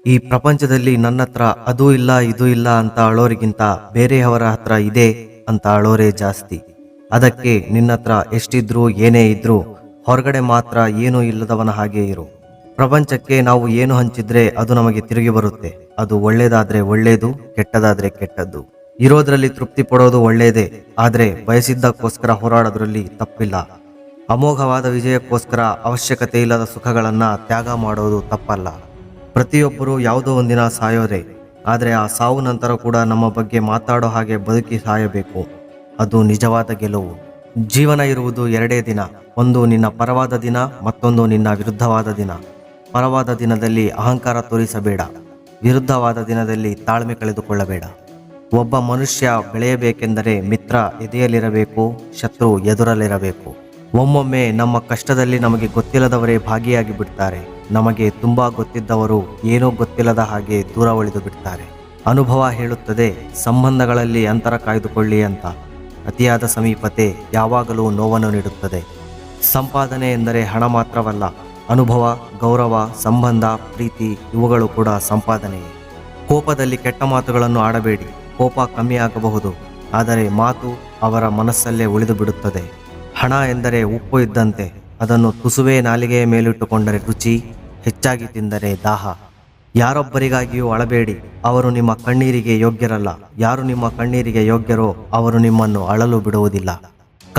ಈ ಪ್ರಪಂಚದಲ್ಲಿ ನನ್ನ ಹತ್ರ ಅದೂ ಇಲ್ಲ ಇದೂ ಇಲ್ಲ ಅಂತ ಅಳೋರಿಗಿಂತ ಬೇರೆಯವರ ಹತ್ರ ಇದೆ ಅಂತ ಅಳೋರೇ ಜಾಸ್ತಿ. ಅದಕ್ಕೆ ನಿನ್ನ ಹತ್ರ ಎಷ್ಟಿದ್ರೂ ಏನೇ ಇದ್ರೂ ಹೊರಗಡೆ ಮಾತ್ರ ಏನೂ ಇಲ್ಲದವನ ಹಾಗೆ ಇರು. ಪ್ರಪಂಚಕ್ಕೆ ನಾವು ಏನು ಹಂಚಿದ್ರೆ ಅದು ನಮಗೆ ತಿರುಗಿ ಬರುತ್ತೆ. ಅದು ಒಳ್ಳೇದಾದ್ರೆ ಒಳ್ಳೇದು, ಕೆಟ್ಟದಾದ್ರೆ ಕೆಟ್ಟದ್ದು. ಇರೋದ್ರಲ್ಲಿ ತೃಪ್ತಿ ಪಡೋದು ಒಳ್ಳೇದೇ, ಆದ್ರೆ ಬಯಸಿದ್ದಕ್ಕೋಸ್ಕರ ಹೋರಾಡೋದ್ರಲ್ಲಿ ತಪ್ಪಿಲ್ಲ. ಅಮೋಘವಾದ ವಿಜಯಕ್ಕೋಸ್ಕರ ಅವಶ್ಯಕತೆ ಇಲ್ಲದ ಸುಖಗಳನ್ನ ತ್ಯಾಗ ಮಾಡೋದು ತಪ್ಪಲ್ಲ. ಪ್ರತಿಯೊಬ್ಬರೂ ಯಾವುದೋ ಒಂದಿನ ಸಾಯೋರೆ, ಆದರೆ ಆ ಸಾವು ನಂತರ ಕೂಡ ನಮ್ಮ ಬಗ್ಗೆ ಮಾತಾಡೋ ಹಾಗೆ ಬದುಕಿ ಸಾಯಬೇಕು. ಅದು ನಿಜವಾದ ಗೆಲುವು. ಜೀವನ ಇರುವುದು ಎರಡೇ ದಿನ, ಒಂದು ನಿನ್ನ ಪರವಾದ ದಿನ, ಮತ್ತೊಂದು ನಿನ್ನ ವಿರುದ್ಧವಾದ ದಿನ. ಪರವಾದ ದಿನದಲ್ಲಿ ಅಹಂಕಾರ ತೋರಿಸಬೇಡ, ವಿರುದ್ಧವಾದ ದಿನದಲ್ಲಿ ತಾಳ್ಮೆ ಕಳೆದುಕೊಳ್ಳಬೇಡ. ಒಬ್ಬ ಮನುಷ್ಯ ಬೆಳೆಯಬೇಕೆಂದರೆ ಮಿತ್ರ ಎದೆಯಲ್ಲಿರಬೇಕು, ಶತ್ರು ಎದುರಲ್ಲಿರಬೇಕು. ಒಮ್ಮೊಮ್ಮೆ ನಮ್ಮ ಕಷ್ಟದಲ್ಲಿ ನಮಗೆ ಗೊತ್ತಿಲ್ಲದವರೇ ಭಾಗಿಯಾಗಿ ಬಿಡ್ತಾರೆ. ನಮಗೆ ತುಂಬಾ ಗೊತ್ತಿದ್ದವರು ಏನೋ ಗೊತ್ತಿಲ್ಲದ ಹಾಗೆ ದೂರ ಉಳಿದು ಬಿಡ್ತಾರೆ. ಅನುಭವ ಹೇಳುತ್ತದೆ, ಸಂಬಂಧಗಳಲ್ಲಿ ಅಂತರ ಕಾಯ್ದುಕೊಳ್ಳಿ ಅಂತ. ಅತಿಯಾದ ಸಮೀಪತೆ ಯಾವಾಗಲೂ ನೋವನ್ನು ನೀಡುತ್ತದೆ. ಸಂಪಾದನೆ ಎಂದರೆ ಹಣ ಮಾತ್ರವಲ್ಲ, ಅನುಭವ, ಗೌರವ, ಸಂಬಂಧ, ಪ್ರೀತಿ ಇವುಗಳು ಕೂಡ ಸಂಪಾದನೆಯೇ. ಕೋಪದಲ್ಲಿ ಕೆಟ್ಟ ಮಾತುಗಳನ್ನು ಆಡಬೇಡಿ. ಕೋಪ ಕಮ್ಮಿ ಆಗಬಹುದು, ಆದರೆ ಮಾತು ಅವರ ಮನಸ್ಸಲ್ಲೇ ಉಳಿದು ಬಿಡುತ್ತದೆ. ಹಣ ಎಂದರೆ ಉಪ್ಪು ಇದ್ದಂತೆ, ಅದನ್ನು ತುಸುವೇ ನಾಲಿಗೆಯ ಮೇಲಿಟ್ಟುಕೊಂಡರೆ ರುಚಿ, ಹೆಚ್ಚಾಗಿ ತಿಂದರೆ ದಾಹ. ಯಾರೊಬ್ಬರಿಗಾಗಿಯೂ ಅಳಬೇಡಿ, ಅವರು ನಿಮ್ಮ ಕಣ್ಣೀರಿಗೆ ಯೋಗ್ಯರಲ್ಲ. ಯಾರು ನಿಮ್ಮ ಕಣ್ಣೀರಿಗೆ ಯೋಗ್ಯರೋ ಅವರು ನಿಮ್ಮನ್ನು ಅಳಲು ಬಿಡುವುದಿಲ್ಲ.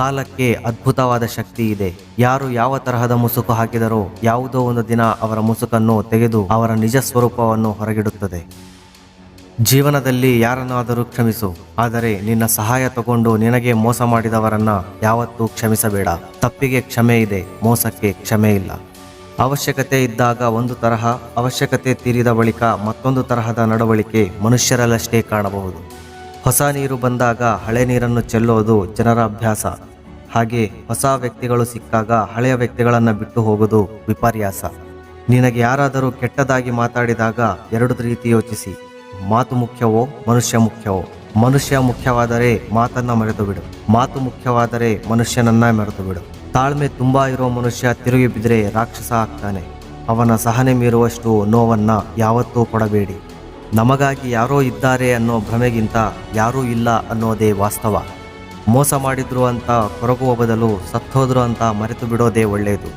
ಕಾಲಕ್ಕೆ ಅದ್ಭುತವಾದ ಶಕ್ತಿ ಇದೆ. ಯಾರು ಯಾವ ತರಹದ ಮುಸುಕು ಹಾಕಿದರೋ ಯಾವುದೋ ಒಂದು ದಿನ ಅವರ ಮುಸುಕನ್ನು ತೆಗೆದು ಅವರ ನಿಜ ಸ್ವರೂಪವನ್ನು ಹೊರಗಿಡುತ್ತದೆ. ಜೀವನದಲ್ಲಿ ಯಾರನ್ನಾದರೂ ಕ್ಷಮಿಸು, ಆದರೆ ನಿನ್ನ ಸಹಾಯ ತಗೊಂಡು ನಿನಗೆ ಮೋಸ ಮಾಡಿದವರನ್ನ ಯಾವತ್ತೂ ಕ್ಷಮಿಸಬೇಡ. ತಪ್ಪಿಗೆ ಕ್ಷಮೆ ಇದೆ, ಮೋಸಕ್ಕೆ ಕ್ಷಮೆ ಇಲ್ಲ. ಅವಶ್ಯಕತೆ ಇದ್ದಾಗ ಒಂದು ತರಹ, ಅವಶ್ಯಕತೆ ತೀರಿದ ಬಳಿಕ ಮತ್ತೊಂದು ತರಹದ ನಡವಳಿಕೆ ಮನುಷ್ಯರಲ್ಲಷ್ಟೇ ಕಾಣಬಹುದು. ಹೊಸ ನೀರು ಬಂದಾಗ ಹಳೆ ನೀರನ್ನು ಚೆಲ್ಲೋದು ಜನರ ಅಭ್ಯಾಸ. ಹಾಗೆ ಹೊಸ ವ್ಯಕ್ತಿಗಳು ಸಿಕ್ಕಾಗ ಹಳೆಯ ವ್ಯಕ್ತಿಗಳನ್ನು ಬಿಟ್ಟು ಹೋಗೋದು ವಿಪರ್ಯಾಸ. ನಿನಗೆ ಯಾರಾದರೂ ಕೆಟ್ಟದಾಗಿ ಮಾತಾಡಿದಾಗ ಎರಡು ರೀತಿ ಯೋಚಿಸಿ. ಮಾತು ಮುಖ್ಯವೋ ಮನುಷ್ಯ ಮುಖ್ಯವೋ? ಮನುಷ್ಯ ಮುಖ್ಯವಾದರೆ ಮಾತನ್ನ ಮರೆತು ಬಿಡು, ಮಾತು ಮುಖ್ಯವಾದರೆ ಮನುಷ್ಯನನ್ನ ಮರೆತು ಬಿಡು. ತಾಳ್ಮೆ ತುಂಬಾ ಇರೋ ಮನುಷ್ಯ ತಿರುಗಿ ಬಿದ್ದರೆ ರಾಕ್ಷಸ ಆಗ್ತಾನೆ. ಅವನ ಸಹನೆ ಮೀರುವಷ್ಟು ನೋವನ್ನ ಯಾವತ್ತೂ ಕೊಡಬೇಡಿ. ನಮಗಾಗಿ ಯಾರೋ ಇದ್ದಾರೆ ಅನ್ನೋ ಭ್ರಮೆಗಿಂತ ಯಾರೂ ಇಲ್ಲ ಅನ್ನೋದೇ ವಾಸ್ತವ. ಮೋಸ ಮಾಡಿದ್ರು ಅಂತ ಕೊರಗುವ ಬದಲು ಸತ್ತೋದ್ರು ಅಂತ ಮರೆತು ಬಿಡೋದೇ ಒಳ್ಳೆಯದು.